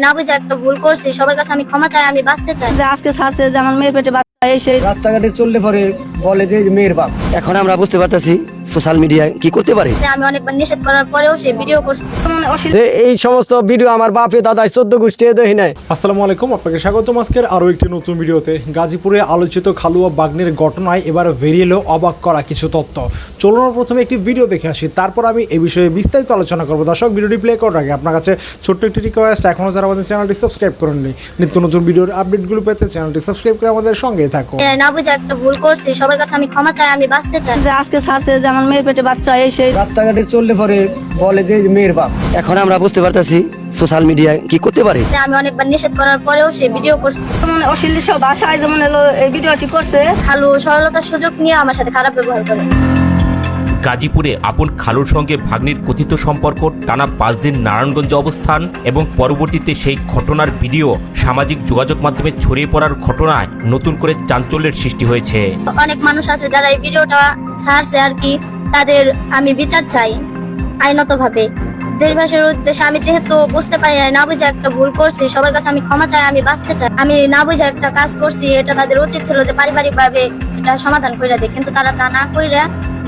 না বুঝে একটা ভুল করছি, সবার কাছে আমি ক্ষমা চাই, আমি বাঁচতে চাই। যে আজকে ছাড়ছে যে আমার মেয়ের পেটে বাচ্চা এসে রাস্তাঘাটে চললে পরে বলে যে মেয়ের বাপ। এখন আমরা বুঝতে পারতেছি সোশ্যাল মিডিয়ায় কি করতে পারে। যে আমি অনেকবার নিষেধ করার পরেও সে ভিডিও করছে। যে এই সমস্ত ভিডিও আমার বাপে দাদাই 14 গোষ্ঠী দেখি নাই। আসসালামু আলাইকুম, আপনাকে স্বাগতম আজকের আরও একটি নতুন ভিডিওতে। গাজীপুরে আলোচিত খালু ও বাগ্নের ঘটনায় এবার বেরিয়ে এলো অবাক করা কিছু তথ্য। চলুন প্রথমে একটি ভিডিও দেখে আসি, তারপর আমি এই বিষয়ে বিস্তারিত আলোচনা করবো। দর্শক, ভিডিওটি প্লে করার আগে আপনার কাছে ছোট্ট একটি রিকোয়েস্ট, এখনও যারা আমাদের চ্যানেলটি সাবস্ক্রাইব করেননি, নিত্য নতুন ভিডিওর আপডেটগুলো পেতে চ্যানেলটি সাবস্ক্রাইব করে আমাদের সঙ্গেই থাকুন। না বুঝে একটা ভুল করছি, সবার কাছে আমি ক্ষমা চাই, আমি বাঁচতে চাই। যে আজকে ছাড়ছে যে আমার মেয়ের পেটে বাচ্চা এসে রাস্তাঘাটে চললে পরে বলে যে মেয়ের বাপ। এখন আমরা বুঝতে পারতেছি সোশ্যাল মিডিয়ায় কি করতে পারে। যে আমি অনেকবার নিষেধ করার পরেও সে ভিডিও করছে। অশ্লীল সব ভাষায় যেমন এলো এই ভিডিওটি করছে। খালু সরলতার সুযোগ নিয়ে আমার সাথে খারাপ ব্যবহার করে। গাজীপুরে আপন খালুর সঙ্গে ভাগ্নির কথিত সম্পর্ক, টানা 5 দিন নারায়ণগঞ্জে অবস্থান এবং পরবর্তীতে সেই ঘটনার ভিডিও সামাজিক যোগাযোগ মাধ্যমে ছড়িয়ে পড়ার ঘটনায় নতুন করে চাঞ্চল্যের সৃষ্টি হয়েছে। অনেক মানুষ আছে যারা এই ভিডিওটা ছাড়ছে আর কি, তাদের আমি বিচার চাই আইনত ভাবে। দেশবাসীর উদ্দেশ্যে আমি যেহেতু বুঝতে পারি না বুঝে একটা ভুল করছি, সবার কাছে আমি ক্ষমা চাই, আমি বাঁচতে চাই। আমি না বুঝে একটা কাজ করছি, এটা তাদের উচিত ছিল যে পারিবারিক ভাবে এটা সমাধান করে দেয়, কিন্তু তারা তা না কইরা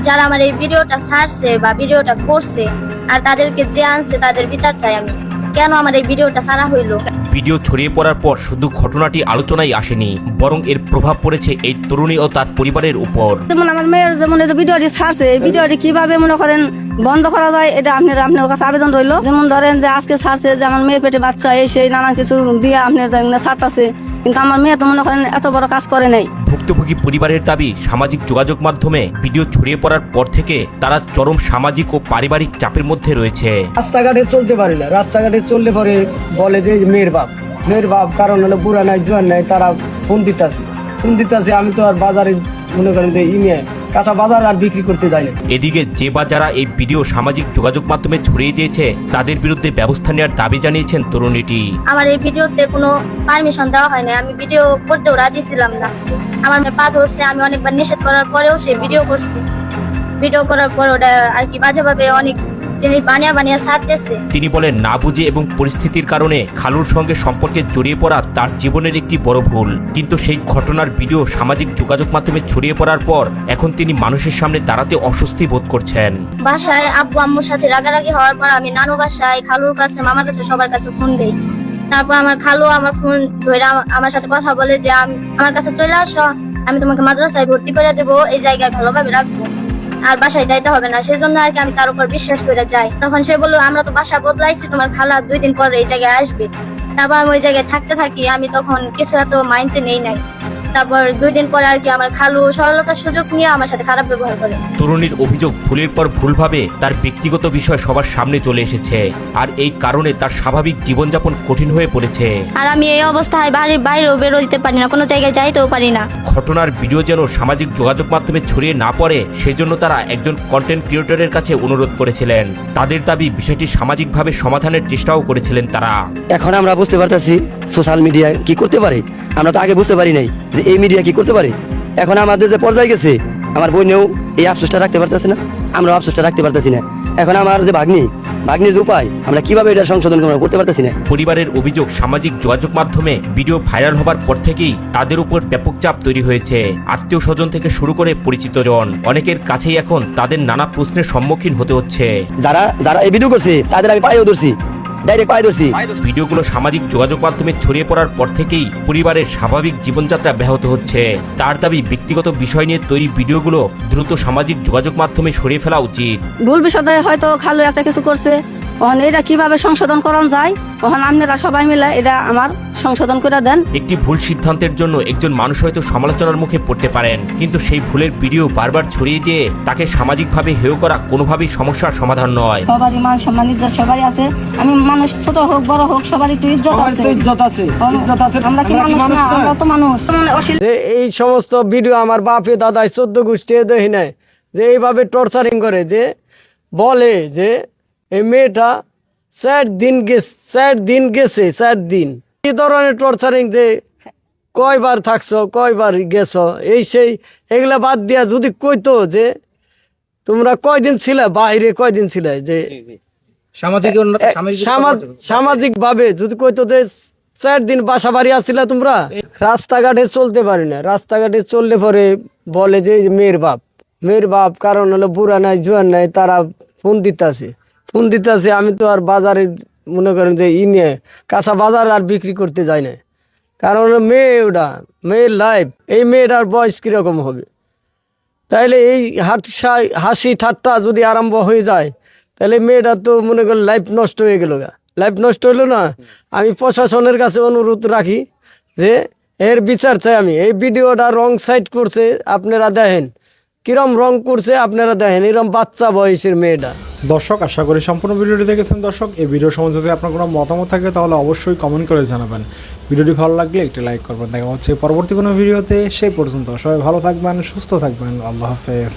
যারা আমার এই ভিডিওটা ছাড়ছে বা ভিডিওটা করছে আর তাদেরকে যে আনছে তাদের বিচার চাই আমি। কেন আমার এই ভিডিওটা ছাড়া হইলো? ভিডিও ছড়িয়ে পড়ার পর শুধু ঘটনাটি আলোচনায় আসেনি, বরং এর প্রভাব পড়েছে এই তরুণী ও তার পরিবারের উপর। যেমন আমার মেয়ের যেমন এই যে ভিডিওটি ছাড়ছে, এই ভিডিওটি কিভাবে মনে করেন বন্ধ করা যায়, এটা আপনার কাছে আবেদন রইলো। যেমন ধরেন যে আজকে ছাড়ছে যে আমার মেয়ের পেটে বাচ্চা এসে নানান কিছু দিয়ে আপনার ছাড়তেছে, কিন্তু আমার মেয়ে তো মনে করেন এত বড় কাজ করে নাই। ভুক্তভোগী পরিবারের দাবি, সামাজিক যোগাযোগ মাধ্যমে ভিডিও ছড়িয়ে পড়ার পর থেকে তারা চরম সামাজিক ও পারিবারিক চাপের মধ্যে রয়েছে। রাস্তাঘাটে চলতে পারি না, রাস্তাঘাটে চললে পরে বলে যে মেয়ের বাপ। মেয়ের বাপ কারণ হলো বুড়া নাই জোয়ান নাই, তারা ফোন দিতেছে। আমি তো আর বাজারে মনে করেন যে কাঁচা বাজার আর বিক্রি করতে যাই না। এদিকে যে বা যারা এই ভিডিও সামাজিক যোগাযোগ মাধ্যমে ছড়িয়ে দিয়েছে তাদের বিরুদ্ধে ব্যবস্থা নেওয়ার দাবি জানিয়েছেন তরুণীটি। আমার এই ভিডিওতে কোনো পারমিশন দেওয়া হয়নি, আমি ভিডিও করতেও রাজি ছিলাম না। আমার মেয়ে পা ধরছে, আমি অনেকবার নিষেধ করার পরেও সে ভিডিও করছে। ভিডিও করার পর ওটা আর কি বাজেভাবে অনেক জিনিস বানিয়ে ছাড়তেছে। তিনি বলেন, না বুঝে এবং পরিস্থিতির কারণে খালুর সঙ্গে সম্পর্কে জড়িয়ে পড়া তার জীবনের একটি বড় ভুল, কিন্তু সেই ঘটনার ভিডিও সামাজিক যোগাযোগ মাধ্যমে ছড়িয়ে পড়ার পর এখন তিনি মানুষের সামনে দাঁড়াতে অস্বস্তি বোধ করছেন। বাসায় আব্বু আম্মুর সাথে রাগারাগি হওয়ার পর আমি নানু বাসায়, খালুর কাছে, মামার কাছে, সবার কাছে ফোন দেই। তারপর আমার খালু আমার ফোন ধরে আমার সাথে কথা বলে যে আমার কাছে চলে আসো, আমি তোমাকে মাদ্রাসায় ভর্তি করে দেবো, এই জায়গায় ভালোভাবে রাখবো, আর বাসায় যাইতে হবে না। সেই জন্য আর কি আমি তার উপর বিশ্বাস করে যাই। তখন সে বললো, আমরা তো বাসা বদলাইছি, তোমার খালা 2 দিন পর এই জায়গায় আসবে। তারপর আমি ওই জায়গায় থাকতে থাকি, আমি তখন কিছু এত মাইন্ডে নেই নাই। তারপর 2 দিন পরে আর কি আমার খালু সরলতার সুযোগ নিয়ে আমার সাথে খারাপ ব্যবহার করে। তরুণীর অভিযোগ, ভুলের পর ভুলভাবে তার ব্যক্তিগত বিষয় সবার সামনে চলে এসেছে, আর এই কারণে তার স্বাভাবিক জীবনযাপন কঠিন হয়ে পড়েছে। আর আমি এই অবস্থায় বাড়ির বাইরেও বেরো দিতে পারি না, কোনো জায়গায় যাইতেও পারি না। ঘটনার ভিডিও যেন সামাজিক যোগাযোগ মাধ্যমে ছড়িয়ে না পড়ে সেজন্য তারা একজন কন্টেন্ট ক্রিয়েটরের কাছে অনুরোধ করেছিলেন। তাদের দাবি, বিষয়টি সামাজিকভাবে সমাধানের চেষ্টাও করেছিলেন তারা। এখন আমরা বুঝতে পারতেছি সোশ্যাল মিডিয়ায় কি করতে পারে। আমরা তো আগে বুঝতে পারি নাই যে এই মিডিয়া কি করতে পারে। এখন আমাদের যে পর্যায়ে গেছে, আমার বোনেও এই আফসোসটা রাখতে পারতেছে না, আমরাও আফসোসটা রাখতে পারতেছি না। এখন আমার যে ভাগ্নির যে উপায়, আমরা কিভাবে এটা সংশোধন করতে পারতেছি না। পরিবারের অভিযোগ, সামাজিক যোগাযোগ মাধ্যমে ভিডিও ভাইরাল হবার পর থেকেই তাদের উপর ব্যাপক চাপ তৈরি হয়েছে। আত্মীয় স্বজন থেকে শুরু করে পরিচিত জন অনেকের কাছেই এখন তাদের নানা প্রশ্নের সম্মুখীন হতে হচ্ছে। যারা এই ভিডিও করছে তাদের আমি পায়েও ধরছি, ডাইরেক্ট পায়ে ধরছি। ভিডিওগুলো সামাজিক যোগাযোগ মাধ্যমে ছড়িয়ে পড়ার পর থেকেই পরিবারের স্বাভাবিক জীবনযাত্রা ব্যাহত হচ্ছে। তার দাবি, ব্যক্তিগত বিষয় নিয়ে তৈরি ভিডিওগুলো দ্রুত সামাজিক যোগাযোগ মাধ্যমে সরিয়ে ফেলা উচিত। ভুল বিষয়ে হয়তো খালু একটা কিছু করছে, তখন এটা কিভাবে সংশোধন করা যায়, তখন আপনারা সবাই মিলে এটা আমার সংশোধন করে দেন। একটি ভুল সিদ্ধান্তের জন্য একজন মানুষ হয়তো সমালোচনার মুখে পড়তে পারেন, কিন্তু সেই ভুলের ভিডিও বারবার ছড়িয়ে দিয়ে তাকে সামাজিকভাবে হেয় করা কোনোভাবেই সমস্যার সমাধান নয়। সবারই মান সম্মান ইজ্জত সবারই আছে। আমি মানুষ, ছোট হোক বড় হোক, সবারই তো ইজ্জত আছে। আমরা কি মানুষ না? আমরা তো মানুষ। যে এই সমস্ত ভিডিও আমার বাপে দাদাই 14 গোষ্ঠী দেখি নাই, যে এইভাবে টর্চারিং করে, যে বলে যে এই মেয়েটা 4 দিন গেছে 4 দিন। কি ধরনের টর্চারিং, যে কয়বার থাকছো, কয়বার গেছো, এই সেই এগুলা বাদ দিয়া যদি কইতো যে তোমরা কয়দিন ছিলে বাইরে, কয়দিন ছিলে, যে সামাজিক ভাবে যদি কইতো যে 4 দিন বাসা বাড়ি আসছিল তোমরা, রাস্তাঘাটে চলতে পারি না, রাস্তাঘাটে চললে পরে বলে যে এই যে মেয়ের বাপ কারণ হলো বুড়া নাই জোয়ান নাই, তারা ফোন দিতেছে আমি তো আর বাজারে মনে করেন যে নিয়ে কাঁচা বাজার আর বিক্রি করতে যাই না, কারণ হলো মেয়ের লাইফ, এই মেয়েটার বয়স কিরকম হবে। তাইলে এই হাসি ঠাট্টা যদি আরম্ভ হয়ে যায় তাহলে মেয়েটা তো মনে করেন লাইফ নষ্ট হয়ে গেল, লাইফ নষ্ট হইলো না। আমি প্রশাসনের কাছে অনুরোধ রাখি যে এর বিচার চাই আমি। এই ভিডিওটা রং সাইড করছে, আপনারা দেখেন কিরম রং করছে, আপনারা দেখেন এরকম বাচ্চা বয়সের মেয়েটা। দর্শক, আশা করি সম্পূর্ণ ভিডিওটি দেখেছেন। দর্শক, এই ভিডিও সম্বন্ধে যদি আপনার কোনো মতামত থাকে তাহলে অবশ্যই কমেন্ট করে জানাবেন। ভিডিওটি ভালো লাগলে একটি লাইক করবেন। দেখা হচ্ছে পরবর্তী কোনো ভিডিওতে। সেই পর্যন্ত সবাই ভালো থাকবেন, সুস্থ থাকবেন। আল্লাহ হাফেজ।